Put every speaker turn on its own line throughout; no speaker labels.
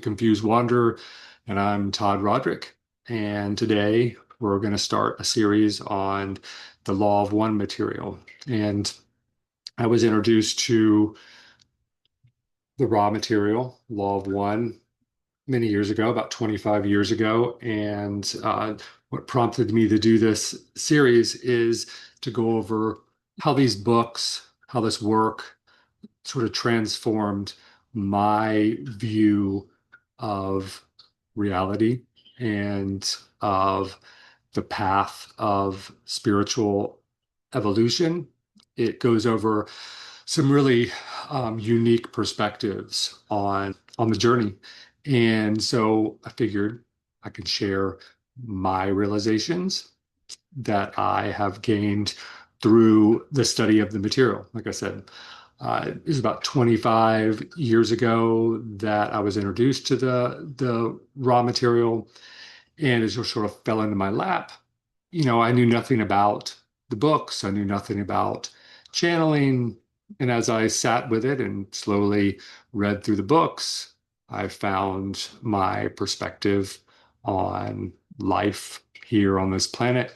Confused Wanderer, and I'm Todd Roderick. And today we're going to start a series on the law of one material. And I was introduced to the raw material, law of one, many years ago, about 25 years ago. And what prompted me to do this series is to go over how these books, how this work sort of transformed my view of reality and of the path of spiritual evolution. It goes over some really unique perspectives on the journey. And so I figured I could share my realizations that I have gained through the study of the material. Like I said, it was about 25 years ago that I was introduced to the raw material, and it just sort of fell into my lap. I knew nothing about the books. I knew nothing about channeling. And as I sat with it and slowly read through the books, I found my perspective on life here on this planet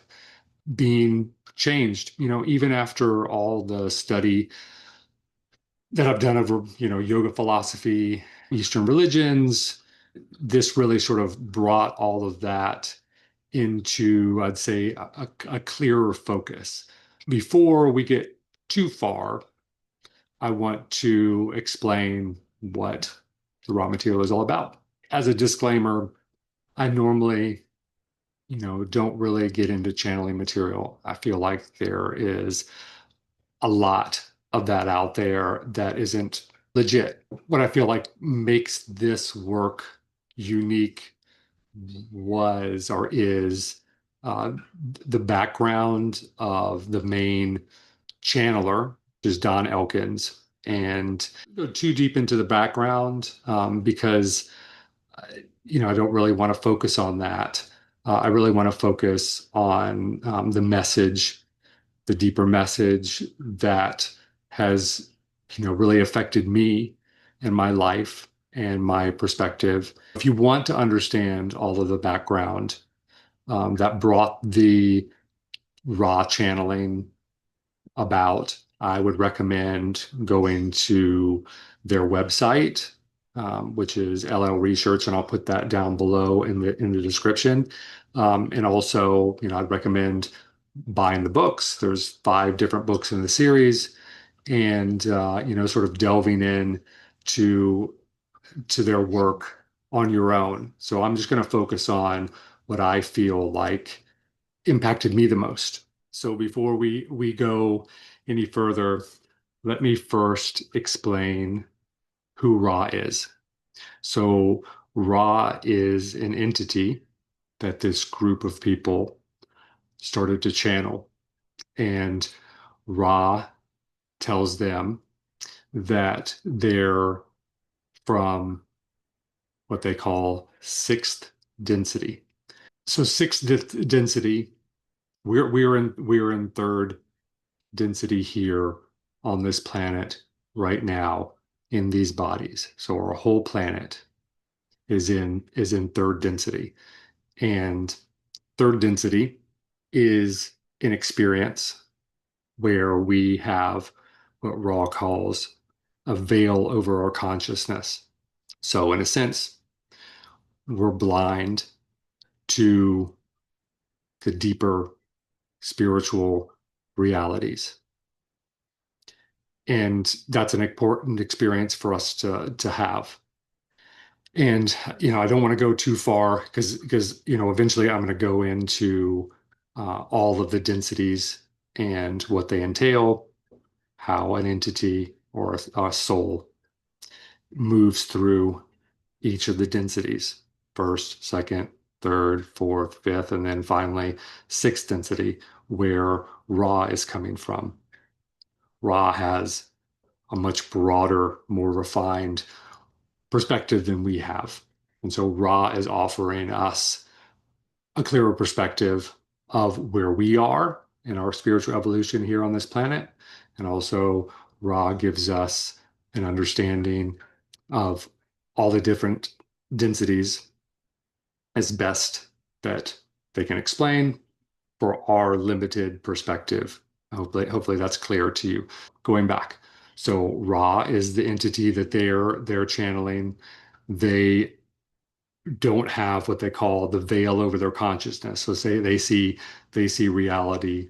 being changed, even after all the study that I've done over, yoga philosophy, Eastern religions. This really sort of brought all of that into, I'd say, a clearer focus. Before we get too far, I want to explain what the raw material is all about. As a disclaimer, I normally, don't really get into channeling material. I feel like there is a lot of that out there that isn't legit. What I feel like makes this work unique was or is uh, the background of the main channeler, which is Don Elkins. And go too deep into the background because I don't really want to focus on that. I really want to focus on the message, the deeper message that has, really affected me and my life and my perspective. If you want to understand all of the background that brought the raw channeling about, I would recommend going to their website, which is LL Research, and I'll put that down below in the description. And also, I'd recommend buying the books. There's 5 different books in the series, and sort of delving in to their work on your own. So I'm just going to focus on what I feel like impacted me the most. So before we go any further, let me first explain who Ra is. So Ra is an entity that this group of people started to channel, and Ra tells them that they're from what they call sixth density. So sixth density, we're in third density here on this planet right now in these bodies. So our whole planet is in third density. And third density is an experience where we have what Ra calls a veil over our consciousness. So in a sense, we're blind to the deeper spiritual realities. And that's an important experience for us to have. And I don't want to go too far because eventually I'm going to go into all of the densities and what they entail, how an entity or a soul moves through each of the densities: first, second, third, fourth, fifth, and then finally sixth density, where Ra is coming from. Ra has a much broader, more refined perspective than we have. And so Ra is offering us a clearer perspective of where we are in our spiritual evolution here on this planet. And also, Ra gives us an understanding of all the different densities as best that they can explain for our limited perspective. Hopefully that's clear to you. Going back. So Ra is the entity that they're channeling. They don't have what they call the veil over their consciousness. So say they see reality,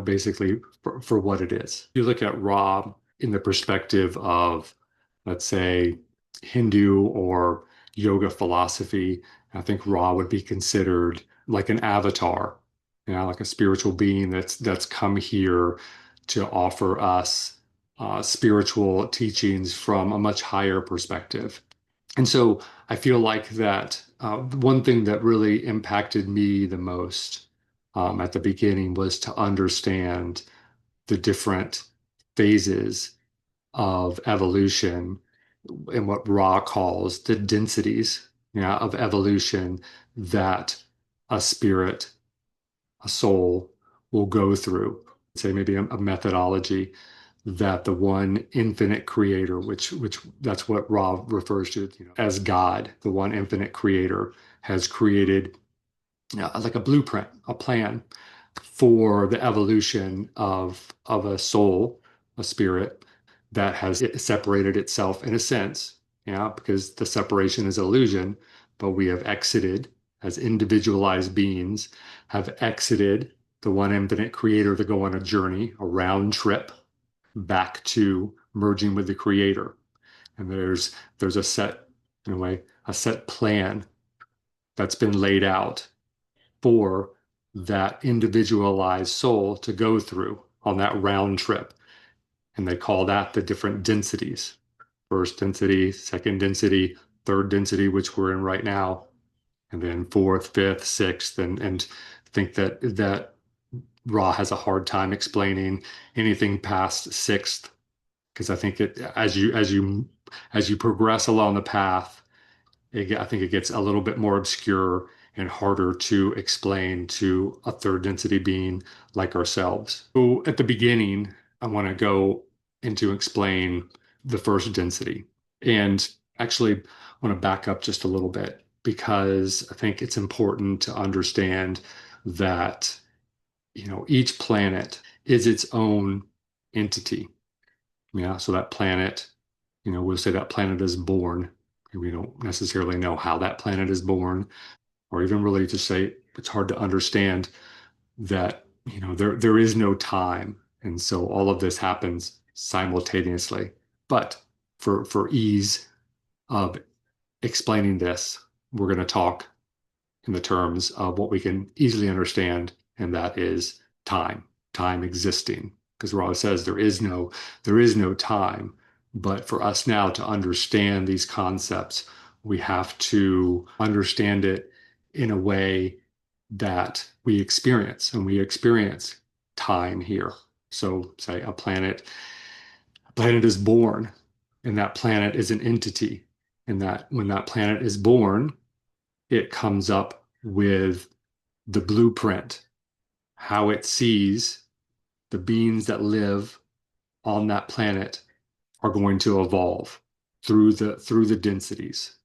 basically for what it is. You look at Ra in the perspective of, let's say, Hindu or yoga philosophy. I think Ra would be considered like an avatar, like a spiritual being that's come here to offer us spiritual teachings from a much higher perspective. And so I feel like that one thing that really impacted me the most at the beginning was to understand the different phases of evolution and what Ra calls the densities, of evolution that a spirit, a soul will go through. Say maybe a methodology that the one infinite creator, which that's what Ra refers to, as God, the one infinite creator, has created, like a blueprint, a plan for the evolution of a soul, a spirit that has separated itself in a sense, because the separation is illusion, but we have exited as individualized beings, have exited the one infinite creator to go on a journey, a round trip back to merging with the creator. And there's a set, in a way, a set plan that's been laid out for that individualized soul to go through on that round trip. And they call that the different densities. First density, second density, third density, which we're in right now, and then fourth, fifth, sixth, and think that Ra has a hard time explaining anything past sixth, because I think as you progress along the path, I think it gets a little bit more obscure and harder to explain to a third density being like ourselves. So at the beginning, I want to go into explain the first density. And actually, I want to back up just a little bit because I think it's important to understand that, each planet is its own entity. Yeah, so that planet, we'll say that planet is born. We don't necessarily know how that planet is born, or even really to say it's hard to understand that, there is no time. And so all of this happens simultaneously. But for ease of explaining this, we're going to talk in the terms of what we can easily understand, and that is time existing. Because Ra says there is no time. But for us now to understand these concepts, we have to understand it in a way that we experience, and we experience time here. So say a planet is born, and that planet is an entity. And that when that planet is born, it comes up with the blueprint, how it sees the beings that live on that planet are going to evolve through the densities.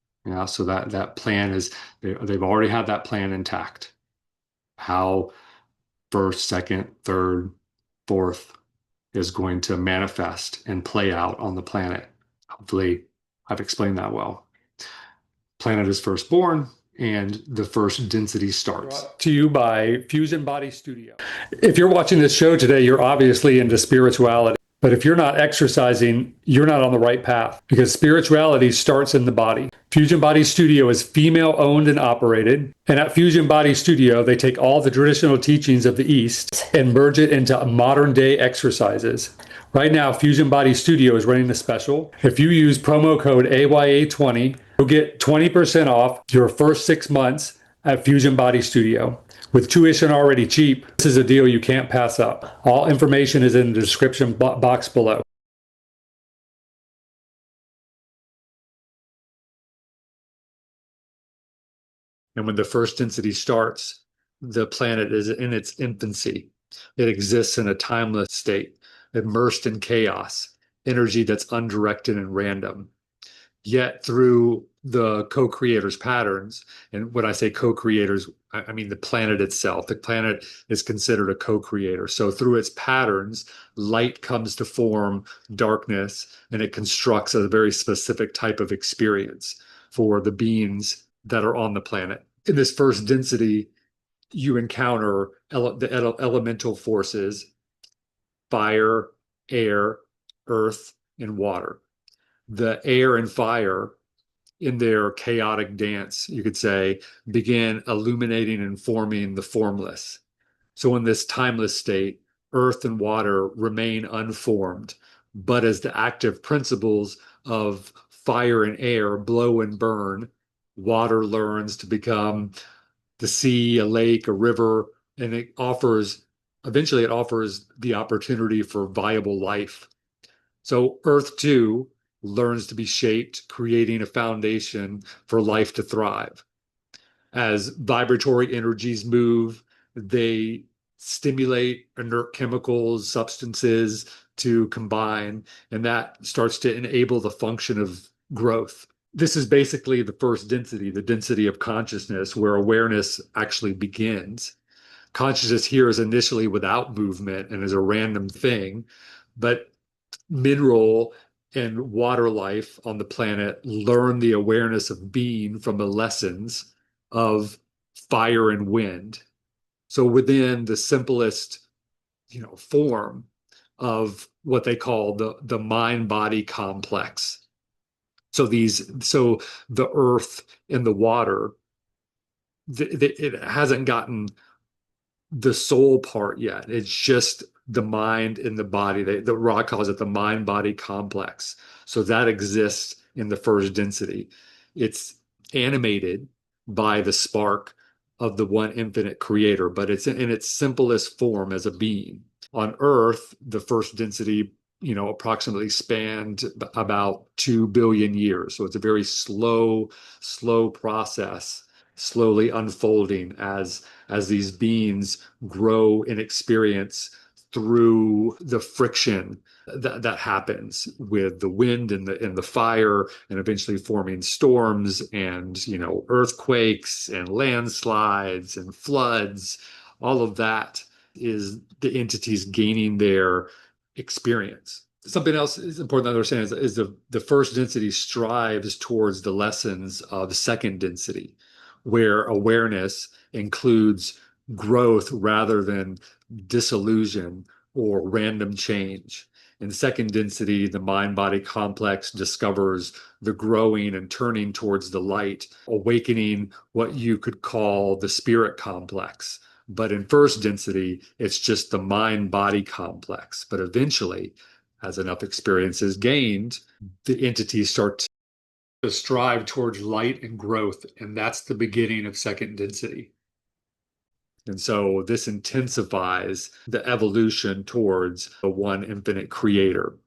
So that plan is they've already had that plan intact. How first, second, third, fourth is going to manifest and play out on the planet. Hopefully, I've explained that well. Planet is first born, and the first density starts. Brought to you by Fusion Body Studio. If you're watching this show today, you're obviously into spirituality. But if you're not exercising, you're not on the right path, because spirituality starts in the body. Fusion Body Studio is female owned and operated. And at Fusion Body Studio, they take all the traditional teachings of the East and merge it into modern day exercises. Right now, Fusion Body Studio is running a special. If you use promo code AYA20, you'll get 20% off your first 6 months at Fusion Body Studio. With tuition already cheap, this is a deal you can't pass up. All information is in the description box below. And when the first density starts, the planet is in its infancy. It exists in a timeless state, immersed in chaos, energy that's undirected and random. Yet through the co-creators' patterns. And when I say co-creators, I mean the planet itself. The planet is considered a co-creator. So through its patterns, light comes to form darkness, and it constructs a very specific type of experience for the beings that are on the planet. In this first density, you encounter the elemental forces: fire, air, earth, and water. The air and fire, in their chaotic dance, you could say, begin illuminating and forming the formless. So, in this timeless state, earth and water remain unformed, but as the active principles of fire and air blow and burn, water learns to become the sea, a lake, a river, and eventually, it offers the opportunity for viable life. So Earth too learns to be shaped, creating a foundation for life to thrive. As vibratory energies move, they stimulate inert chemicals, substances to combine, and that starts to enable the function of growth. This is basically the first density, the density of consciousness, where awareness actually begins. Consciousness here is initially without movement and is a random thing, but mineral and water life on the planet learn the awareness of being from the lessons of fire and wind. So within the simplest, form of what they call the mind body complex. So the earth and the water, it hasn't gotten the soul part yet. It's just the mind and the body. The Ra calls it the mind body complex. So that exists in the first density. It's animated by the spark of the one infinite creator, but it's in its simplest form as a being. On Earth, the first density, approximately spanned about 2 billion years. So it's a very slow process, slowly unfolding as these beings grow in experience through the friction that happens with the wind and the fire, and eventually forming storms and earthquakes and landslides and floods. All of that is the entities gaining their experience. Something else is important to understand is the first density strives towards the lessons of second density, where awareness includes growth rather than disillusion or random change. In second density, the mind body complex discovers the growing and turning towards the light, awakening what you could call the spirit complex. But in first density, it's just the mind body complex. But eventually, as enough experience is gained, the entities start to strive towards light and growth. And that's the beginning of second density. And so this intensifies the evolution towards the one infinite creator.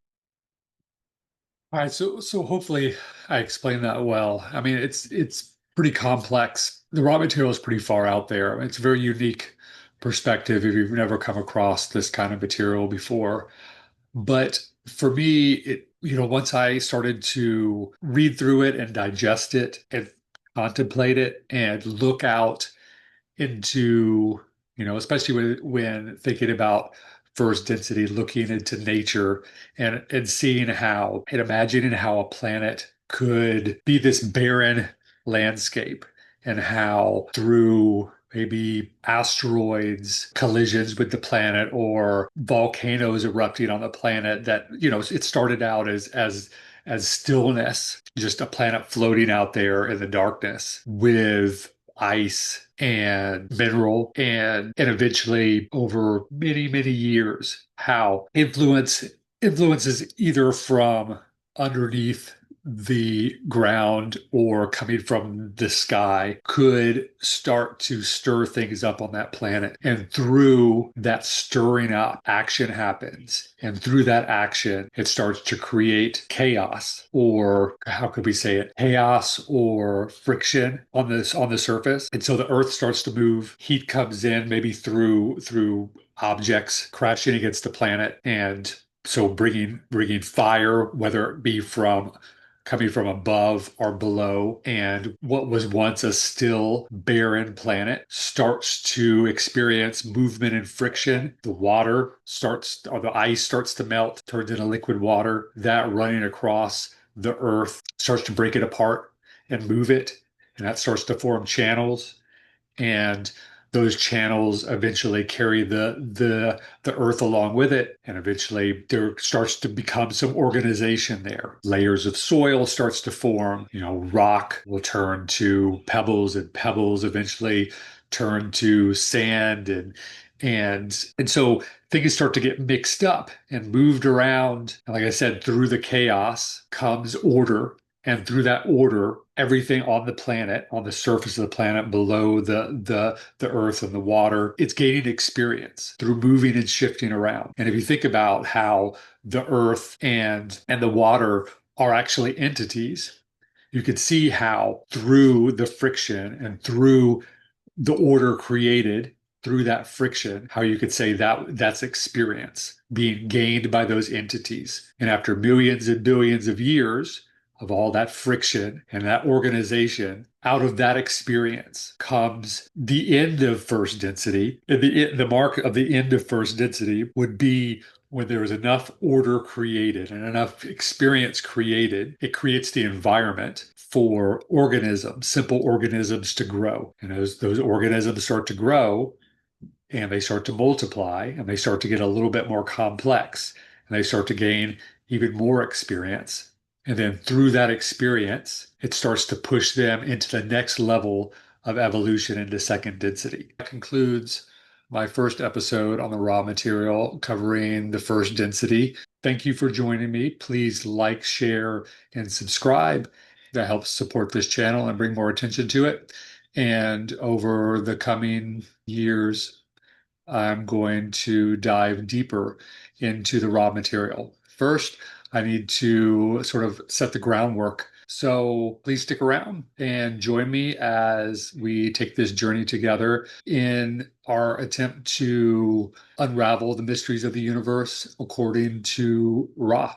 All right, so hopefully I explained that well. I mean, it's pretty complex. The raw material is pretty far out there. It's a very unique perspective if you've never come across this kind of material before. But for me, once I started to read through it and digest it and contemplate it and look out into, especially when thinking about first density, looking into nature and seeing how and imagining how a planet could be this barren landscape, and how through maybe asteroids collisions with the planet or volcanoes erupting on the planet, that it started out as stillness, just a planet floating out there in the darkness with ice and mineral, and eventually over many years how influences either from underneath the ground or coming from the sky could start to stir things up on that planet. And through that stirring up, action happens. And through that action, it starts to create chaos, or how could we say it? Chaos or friction on the surface. And so the earth starts to move, heat comes in, maybe through objects crashing against the planet, and so bringing fire, whether it be from coming from above or below, and what was once a still, barren planet starts to experience movement and friction. The water starts, or the ice starts to melt, turns into liquid water. That running across the Earth starts to break it apart and move it, and that starts to form channels, and those channels eventually carry the earth along with it, and eventually there starts to become some organization there. Layers of soil starts to form. Rock will turn to pebbles, and pebbles eventually turn to sand, and so things start to get mixed up and moved around. And like I said, through the chaos comes order, and through that order, everything on the planet, on the surface of the planet, below the earth and the water, it's gaining experience through moving and shifting around. And if you think about how the earth and the water are actually entities, you could see how through the friction and through the order created through that friction, how you could say that that's experience being gained by those entities. And after millions and billions of years of all that friction and that organization, out of that experience comes the end of first density. And the mark of the end of first density would be when there is enough order created and enough experience created, it creates the environment for organisms, simple organisms to grow. And as those organisms start to grow and they start to multiply and they start to get a little bit more complex and they start to gain even more experience. And then through that experience, it starts to push them into the next level of evolution into second density. That concludes my first episode on the raw material covering the first density. Thank you for joining me. Please like, share, and subscribe. That helps support this channel and bring more attention to it. And over the coming years, I'm going to dive deeper into the raw material. First, I need to sort of set the groundwork. So please stick around and join me as we take this journey together in our attempt to unravel the mysteries of the universe according to Ra.